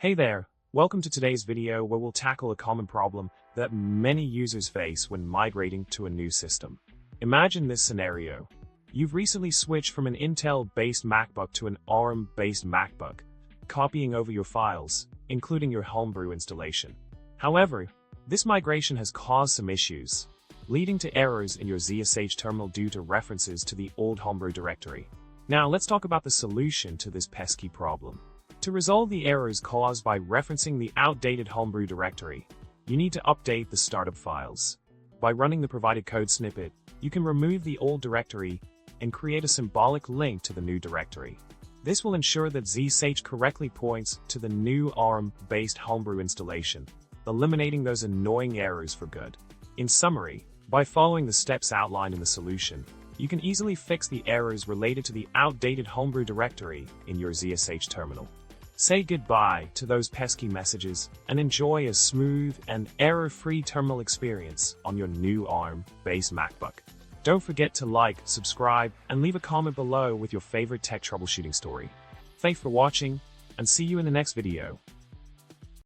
Hey there, welcome to today's video where we'll tackle a common problem that many users face when migrating to a new system. Imagine this scenario. You've recently switched from an Intel-based MacBook to an Arm-based MacBook, copying over your files, including your homebrew installation. However, this migration has caused some issues, leading to errors in your oh-my-zsh terminal due to references to the old homebrew directory. Now let's talk about the solution to this pesky problem. To resolve the errors caused by referencing the outdated homebrew directory, you need to update the startup files. By running the provided code snippet, you can remove the old directory and create a symbolic link to the new directory. This will ensure that oh-my-zsh correctly points to the new ARM-based homebrew installation, eliminating those annoying errors for good. In summary, by following the steps outlined in the solution, you can easily fix the errors related to the outdated homebrew directory in your oh-my-zsh terminal. Say goodbye to those pesky messages and enjoy a smooth and error-free terminal experience on your new ARM-based MacBook. Don't forget to like, subscribe, and leave a comment below with your favorite tech troubleshooting story. Thanks for watching, and see you in the next video.